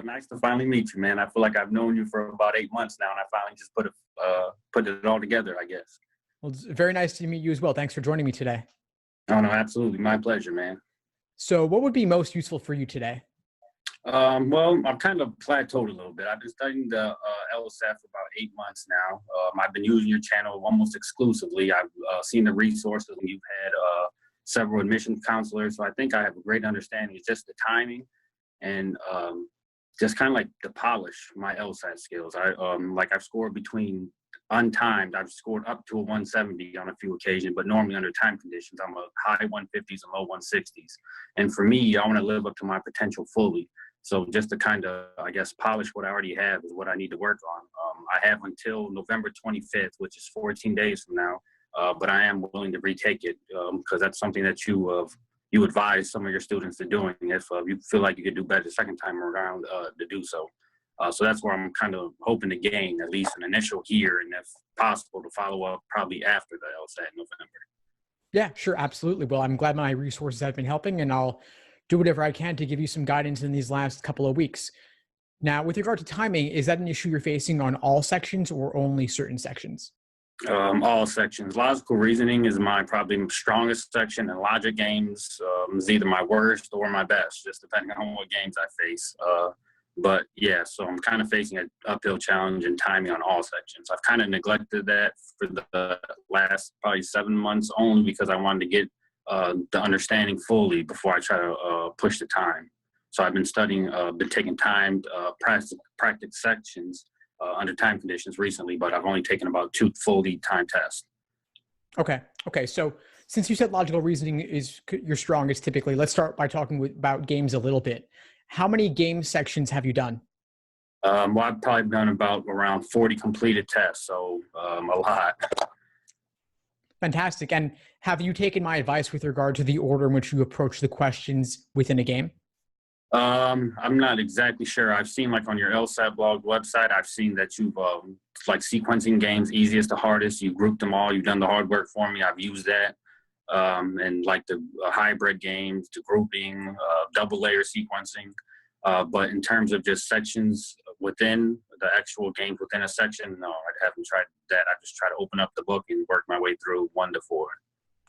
Nice to finally meet you, man. I feel like I've known you for about 8 months now, and I finally just put it all together, I guess. Well, it's very nice to meet you as well. Thanks for joining me today. Oh no, absolutely, my pleasure, man. So what would be most useful for you today? Well, I've kind of plateaued a little bit. I've been studying the LSAT for about 8 months now. I've been using your channel almost exclusively. I've seen the resources, and you've had several admission counselors, so I think I have a great understanding. It's just the timing and just kind of like to polish my LSAT skills. I've scored between untimed. I've scored up to a 170 on a few occasions, but normally under time conditions, I'm a high 150s and low 160s. And for me, I want to live up to my potential fully. So just to kind of, I guess, polish what I already have is what I need to work on. I have until November 25th, which is 14 days from now, but I am willing to retake it because that's something that you advise some of your students to doing if you feel like you could do better the second time around to do so. So that's where I'm kind of hoping to gain at least an initial year, and if possible, to follow up probably after the LSAT in November. Yeah, sure. Absolutely. Well, I'm glad my resources have been helping, and I'll do whatever I can to give you some guidance in these last couple of weeks. Now, with regard to timing, is that an issue you're facing on all sections or only certain sections? All sections. Logical reasoning is my probably strongest section, and logic games is either my worst or my best, just depending on what games I face. But yeah, so I'm kind of facing an uphill challenge in timing on all sections. I've kind of neglected that for the last probably 7 months, only because I wanted to get the understanding fully before I try to push the time. So I've been studying, been taking timed practice sections under time conditions recently, but I've only taken about 2 fully timed tests. Okay. So since you said logical reasoning is your strongest typically, let's start by talking about games a little bit. How many game sections have you done? Well, I've probably done about around 40 completed tests, so a lot. Fantastic. And have you taken my advice with regard to the order in which you approach the questions within a game? I'm not exactly sure. I've seen like on your LSAT blog website, I've seen that you've like sequencing games, easiest to hardest. You grouped them all. You've done the hard work for me. I've used that. And like the hybrid games, the grouping, double layer sequencing. But in terms of just sections within the actual games within a section, no, I haven't tried that. I just try to open up the book and work my way through 1 to 4.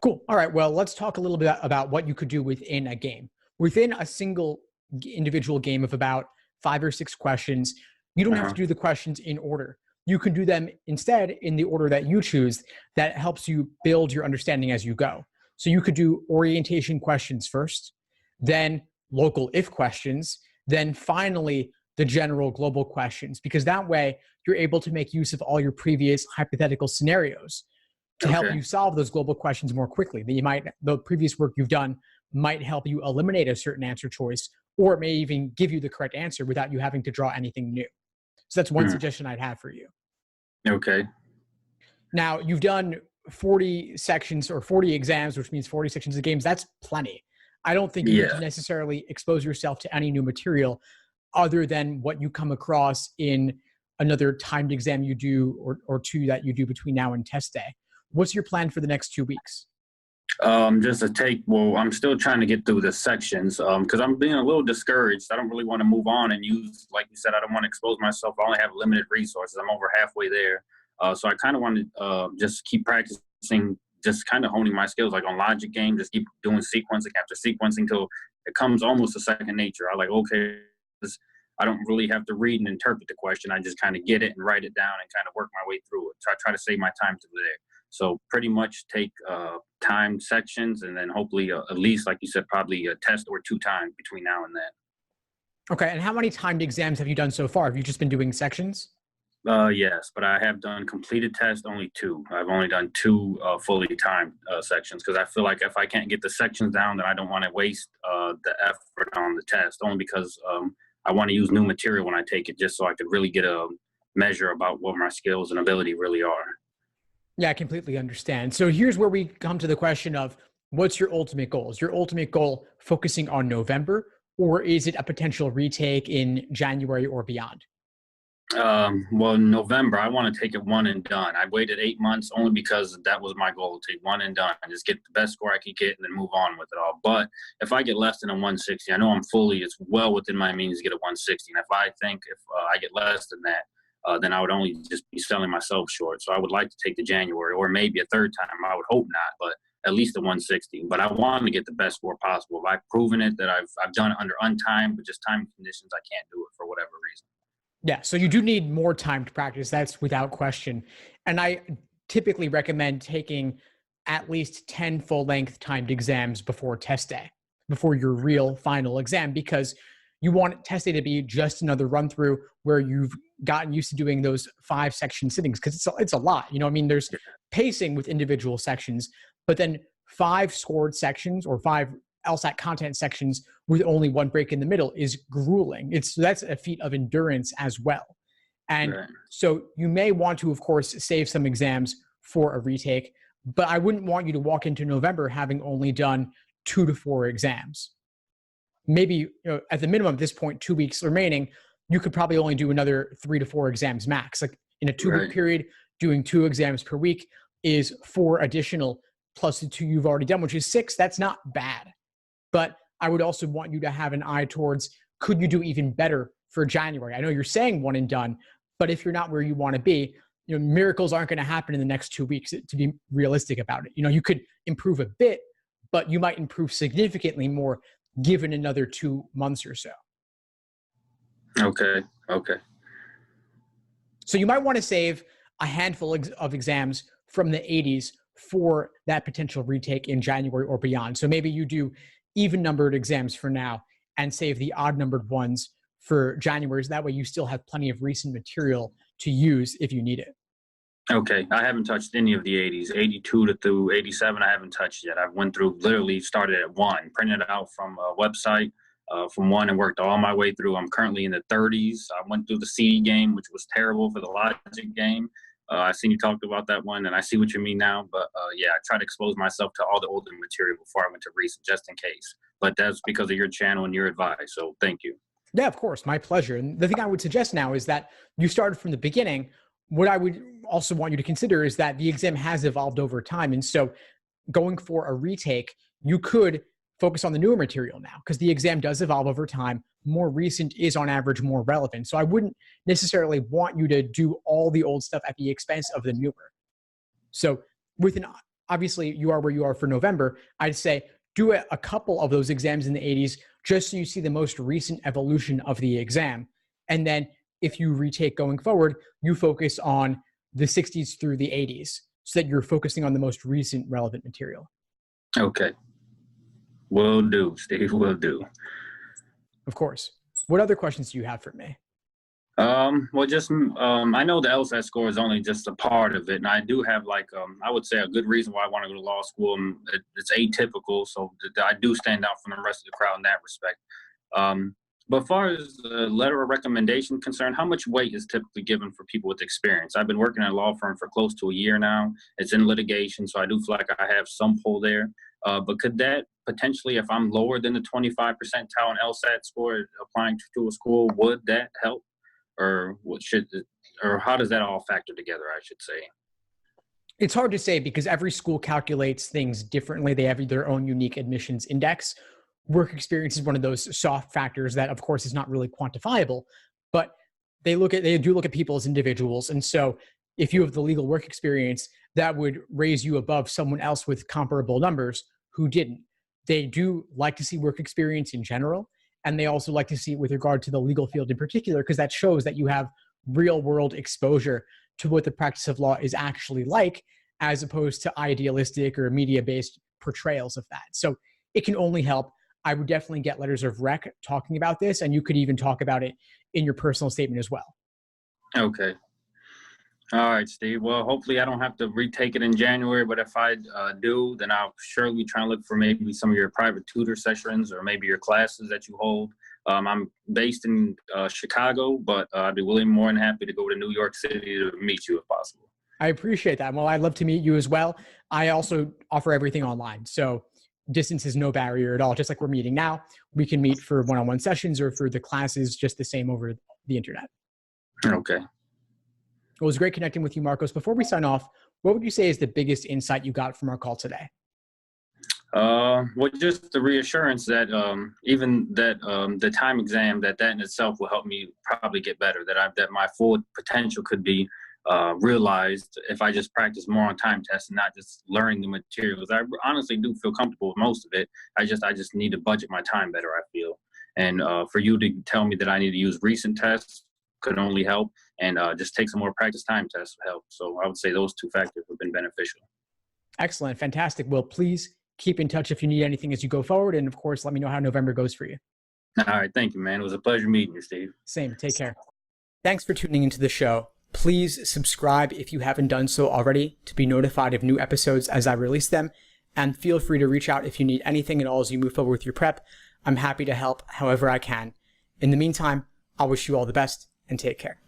Cool. All right. Well, let's talk a little bit about what you could do within a game. Within a single individual game of about 5 or 6 questions, you don't have to do the questions in order. You can do them instead in the order that you choose. That helps you build your understanding as you go. So you could do orientation questions first, then local if questions, then finally the general global questions, because that way you're able to make use of all your previous hypothetical scenarios to help you solve those global questions more quickly. The previous work you've done might help you eliminate a certain answer choice, or it may even give you the correct answer without you having to draw anything new. So that's one suggestion I'd have for you. Okay. Now, you've done 40 sections or 40 exams, which means 40 sections of games. That's plenty. I don't think you need to necessarily expose yourself to any new material other than what you come across in another timed exam you do or 2 that you do between now and test day. What's your plan for the next 2 weeks? Just to take, well, I'm still trying to get through the sections because I'm being a little discouraged. I don't really want to move on and use, like you said, I don't want to expose myself. I only have limited resources. I'm over halfway there. So I kind of want to just keep practicing, just kind of honing my skills, like on logic game, just keep doing sequencing after sequencing till it comes almost a second nature. I like, okay, I don't really have to read and interpret the question. I just kind of get it and write it down and kind of work my way through it. So I try to save my time to there. So pretty much take timed sections and then hopefully at least, like you said, probably a test or 2 times between now and then. Okay. And how many timed exams have you done so far? Have you just been doing sections? Yes, but I have done completed tests, only 2. I've only done 2 fully timed sections because I feel like if I can't get the sections down, then I don't want to waste the effort on the test, only because I want to use new material when I take it just so I could really get a measure about what my skills and ability really are. Yeah, I completely understand. So here's where we come to the question of what's your ultimate goal? Is your ultimate goal focusing on November, or is it a potential retake in January or beyond? Well, in November, I want to take it one and done. I waited 8 months only because that was my goal, take one and done, just get the best score I could get and then move on with it all. But if I get less than a 160, I know it's well within my means to get a 160. And if I think if I get less than that, then I would only just be selling myself short. So I would like to take the January or maybe a third time. I would hope not, but at least a 160. But I want to get the best score possible. If I've proven it that I've done it under untime, but just time conditions, I can't do it for whatever reason. Yeah, so you do need more time to practice. That's without question. And I typically recommend taking at least 10 full-length timed exams before test day, before your real final exam, because you want test day to be just another run through where you've gotten used to doing those 5-section sittings, because it's a lot. I mean, there's pacing with individual sections, but then 5 scored sections or 5 LSAT content sections with only one break in the middle is grueling. That's a feat of endurance as well. And Right. so you may want to, of course, save some exams for a retake, but I wouldn't want you to walk into November having only done 2 to 4 exams. Maybe, at the minimum at this point, 2 weeks remaining, you could probably only do another 3 to 4 exams max. Like in a 2-week Right. period, doing 2 exams per week is 4 additional plus the 2 you've already done, which is 6. That's not bad. But I would also want you to have an eye towards, could you do even better for January? I know you're saying one and done, but if you're not where you want to be, miracles aren't going to happen in the next 2 weeks, to be realistic about it. You could improve a bit, but you might improve significantly more given another 2 months or so. Okay. So you might want to save a handful of exams from the 80s for that potential retake in January or beyond. So maybe you do even numbered exams for now and save the odd numbered ones for January. So that way you still have plenty of recent material to use if you need it. Okay. I haven't touched any of the 80s. 82 through 87, I haven't touched yet. I went through, literally started at 1, printed it out from a website from 1 and worked all my way through. I'm currently in the 30s. I went through the CD game, which was terrible for the logic game. I seen you talked about that one, and I see what you mean now. But yeah, I try to expose myself to all the older material before I went to recent, just in case. But that's because of your channel and your advice. So thank you. Yeah, of course, my pleasure. And the thing I would suggest now is that you started from the beginning. What I would also want you to consider is that the exam has evolved over time. And so going for a retake, you could focus on the newer material now because the exam does evolve over time. More recent is on average more relevant. So I wouldn't necessarily want you to do all the old stuff at the expense of the newer. So obviously you are where you are for November, I'd say do a couple of those exams in the 80s just so you see the most recent evolution of the exam. And then if you retake going forward, you focus on the 60s through the 80s so that you're focusing on the most recent relevant material. Okay. Will do, Steve. Will do. Of course. What other questions do you have for me? Well, just I know the LSAT score is only just a part of it, and I do have I would say a good reason why I want to go to law school. And it's atypical, so I do stand out from the rest of the crowd in that respect. But as far as the letter of recommendation concerned, how much weight is typically given for people with experience? I've been working at a law firm for close to a year now. It's in litigation, so I do feel like I have some pull there. But could that potentially, if I'm lower than the 25 percentile in LSAT score applying to a school, would that help? Or how does that all factor together, I should say? It's hard to say because every school calculates things differently. They have their own unique admissions index. Work experience is one of those soft factors that, of course, is not really quantifiable, but they do look at people as individuals. And so if you have the legal work experience, that would raise you above someone else with comparable numbers who didn't. They do like to see work experience in general. And they also like to see it with regard to the legal field in particular, because that shows that you have real world exposure to what the practice of law is actually like, as opposed to idealistic or media-based portrayals of that. So it can only help. I would definitely get letters of rec talking about this, and you could even talk about it in your personal statement as well. Okay. All right, Steve. Well, hopefully I don't have to retake it in January, but if I do, then I'll surely try and look for maybe some of your private tutor sessions or maybe your classes that you hold. I'm based in Chicago, but I'd be more than happy to go to New York City to meet you if possible. I appreciate that. Well, I'd love to meet you as well. I also offer everything online. So distance is no barrier at all. Just like we're meeting now, we can meet for one-on-one sessions or for the classes just the same over the internet. Okay. It was great connecting with you, Marcos. Before we sign off, what would you say is the biggest insight you got from our call today? Well, just the reassurance that even that the time exam, that in itself will help me probably get better. That my full potential could be realized if I just practice more on time tests and not just learning the materials. I honestly do feel comfortable with most of it. I just need to budget my time better, I feel. And for you to tell me that I need to use recent tests could only help, and just take some more practice time tests would help. So I would say those two factors have been beneficial. Excellent. Fantastic. Well, please keep in touch if you need anything as you go forward. And of course, let me know how November goes for you. All right. Thank you, man. It was a pleasure meeting you, Steve. Same. Take care. Thanks for tuning into the show. Please subscribe if you haven't done so already to be notified of new episodes as I release them. And feel free to reach out if you need anything at all as you move forward with your prep. I'm happy to help however I can. In the meantime, I wish you all the best and take care.